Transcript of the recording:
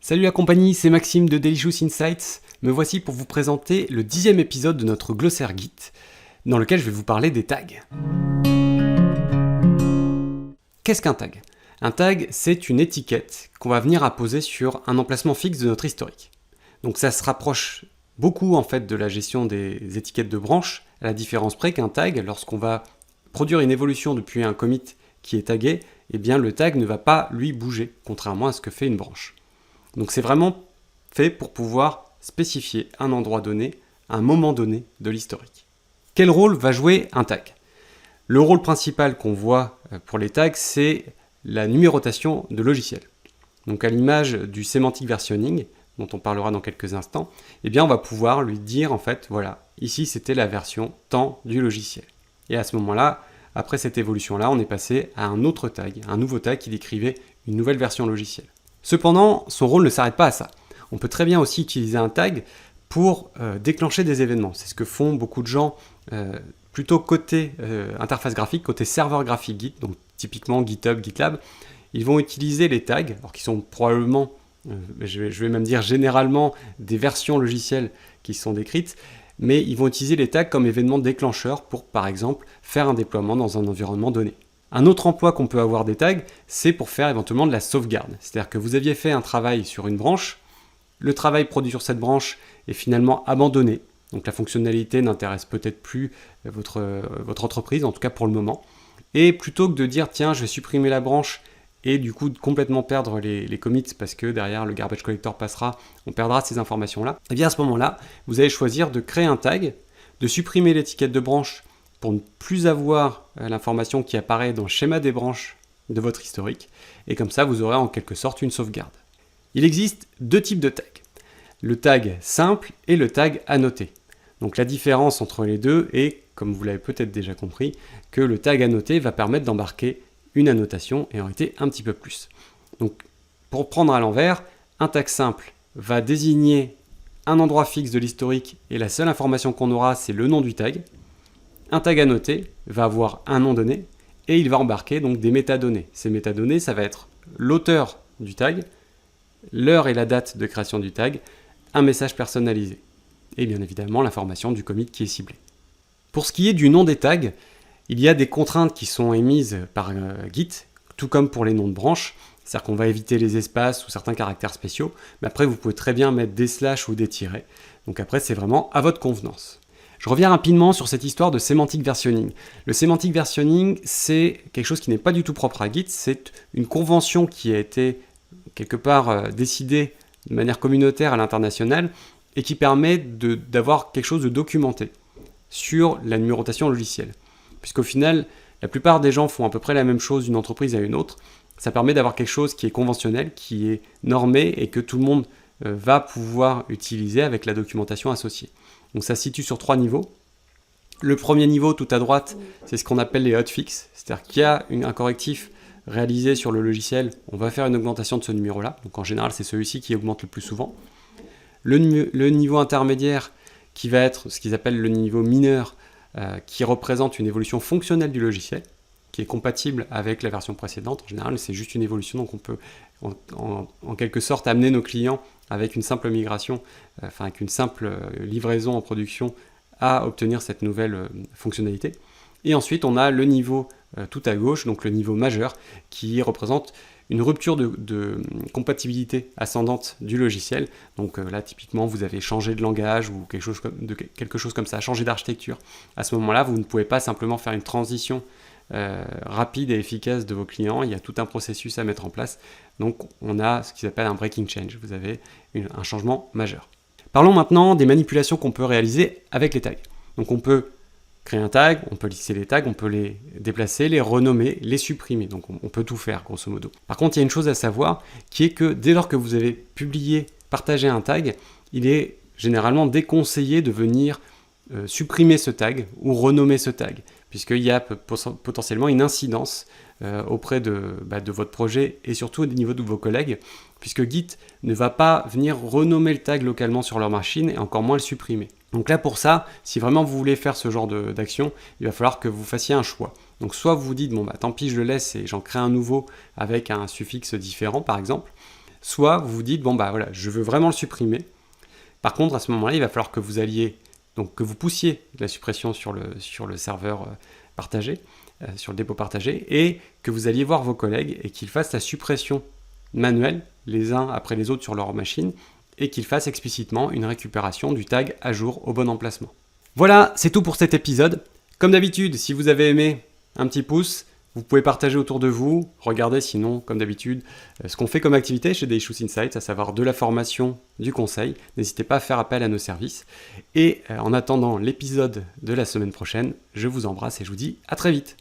Salut la compagnie, c'est Maxime de Delicious Insights. Me voici pour vous présenter le 10e épisode de notre glossaire Git, dans lequel je vais vous parler des tags. Qu'est-ce qu'un tag ? Un tag, c'est une étiquette qu'on va venir apposer sur un emplacement fixe de notre historique. Donc ça se rapproche beaucoup en fait de la gestion des étiquettes de branche, à la différence près qu'un tag, lorsqu'on va produire une évolution depuis un commit qui est tagué, eh bien le tag ne va pas lui bouger, contrairement à ce que fait une branche. Donc c'est vraiment fait pour pouvoir spécifier un endroit donné, un moment donné de l'historique. Quel rôle va jouer un tag ? Le rôle principal qu'on voit pour les tags, c'est la numérotation de logiciels. Donc à l'image du semantic versioning, dont on parlera dans quelques instants, eh bien on va pouvoir lui dire en fait, voilà, ici c'était la version temps du logiciel. Et à ce moment-là, après cette évolution-là, on est passé à un autre tag, un nouveau tag qui décrivait une nouvelle version logicielle. Cependant, son rôle ne s'arrête pas à ça. On peut très bien aussi utiliser un tag pour déclencher des événements. C'est ce que font beaucoup de gens plutôt côté interface graphique, côté serveur graphique Git, donc typiquement GitHub, GitLab. Ils vont utiliser les tags, alors qui sont probablement, je vais même dire généralement, des versions logicielles qui sont décrites, mais ils vont utiliser les tags comme événements déclencheurs pour, par exemple, faire un déploiement dans un environnement donné. Un autre emploi qu'on peut avoir des tags, c'est pour faire éventuellement de la sauvegarde. C'est-à-dire que vous aviez fait un travail sur une branche, le travail produit sur cette branche est finalement abandonné, donc la fonctionnalité n'intéresse peut-être plus votre entreprise, en tout cas pour le moment. Et plutôt que de dire tiens, je vais supprimer la branche et du coup de complètement perdre les commits parce que derrière le garbage collector passera, on perdra ces informations-là, et bien à ce moment-là, vous allez choisir de créer un tag, de supprimer l'étiquette de branche pour ne plus avoir l'information qui apparaît dans le schéma des branches de votre historique, et comme ça vous aurez en quelque sorte une sauvegarde. Il existe deux types de tags, le tag simple et le tag annoté. Donc la différence entre les deux est, comme vous l'avez peut-être déjà compris, que le tag annoté va permettre d'embarquer une annotation et en réalité un petit peu plus. Donc pour prendre à l'envers, un tag simple va désigner un endroit fixe de l'historique et la seule information qu'on aura c'est le nom du tag. Un tag annoté va avoir un nom donné et il va embarquer donc des métadonnées. Ces métadonnées, ça va être l'auteur du tag, l'heure et la date de création du tag, un message personnalisé et bien évidemment l'information du commit qui est ciblé. Pour ce qui est du nom des tags, il y a des contraintes qui sont émises par Git, tout comme pour les noms de branches, c'est-à-dire qu'on va éviter les espaces ou certains caractères spéciaux, mais après vous pouvez très bien mettre des slash ou des tirets, donc après c'est vraiment à votre convenance. Je reviens rapidement sur cette histoire de semantic versioning. Le semantic versioning, c'est quelque chose qui n'est pas du tout propre à Git, c'est une convention qui a été quelque part décidée de manière communautaire à l'international et qui permet d'avoir quelque chose de documenté sur la numérotation logicielle. Puisqu'au final, la plupart des gens font à peu près la même chose d'une entreprise à une autre. Ça permet d'avoir quelque chose qui est conventionnel, qui est normé et que tout le monde va pouvoir utiliser avec la documentation associée. Donc ça se situe sur 3 niveaux. Le premier niveau tout à droite, c'est ce qu'on appelle les hotfix, c'est-à-dire qu'il y a un correctif réalisé sur le logiciel, on va faire une augmentation de ce numéro-là, donc en général c'est celui-ci qui augmente le plus souvent. Le niveau intermédiaire qui va être ce qu'ils appellent le niveau mineur, qui représente une évolution fonctionnelle du logiciel, qui est compatible avec la version précédente. En général, c'est juste une évolution, donc on peut en quelque sorte amener nos clients avec une simple migration, avec une simple livraison en production à obtenir cette nouvelle fonctionnalité. Et ensuite, on a le niveau tout à gauche, donc le niveau majeur, qui représente une rupture de compatibilité ascendante du logiciel. Donc là, typiquement, vous avez changé de langage ou quelque chose comme ça, changé d'architecture. À ce moment-là, vous ne pouvez pas simplement faire une transition rapide et efficace de vos clients. Il y a tout un processus à mettre en place. Donc, on a ce qu'ils appellent un breaking change. Vous avez un changement majeur. Parlons maintenant des manipulations qu'on peut réaliser avec les tags. Donc, on peut créer un tag, on peut lisser les tags, on peut les déplacer, les renommer, les supprimer. Donc on peut tout faire, grosso modo. Par contre, il y a une chose à savoir, qui est que dès lors que vous avez partagé un tag, il est généralement déconseillé de venir supprimer ce tag ou renommer ce tag, puisqu'il y a potentiellement une incidence auprès de votre projet et surtout au niveau de vos collègues, puisque Git ne va pas venir renommer le tag localement sur leur machine et encore moins le supprimer. Donc là pour ça, si vraiment vous voulez faire ce genre d'action, il va falloir que vous fassiez un choix. Donc soit vous vous dites, tant pis je le laisse et j'en crée un nouveau avec un suffixe différent par exemple, soit vous vous dites, bon bah voilà, je veux vraiment le supprimer. Par contre, à ce moment-là, il va falloir que vous alliez, donc que vous poussiez la suppression sur le serveur partagé, sur le dépôt partagé, et que vous alliez voir vos collègues et qu'ils fassent la suppression manuelle, les uns après les autres sur leur machine, et qu'ils fassent explicitement une récupération du tag à jour au bon emplacement. Voilà, c'est tout pour cet épisode. Comme d'habitude, si vous avez aimé, un petit pouce. Vous pouvez partager autour de vous, regardez sinon, comme d'habitude, ce qu'on fait comme activité chez Day Issues Insights, à savoir de la formation, du conseil. N'hésitez pas à faire appel à nos services. Et en attendant l'épisode de la semaine prochaine, je vous embrasse et je vous dis à très vite.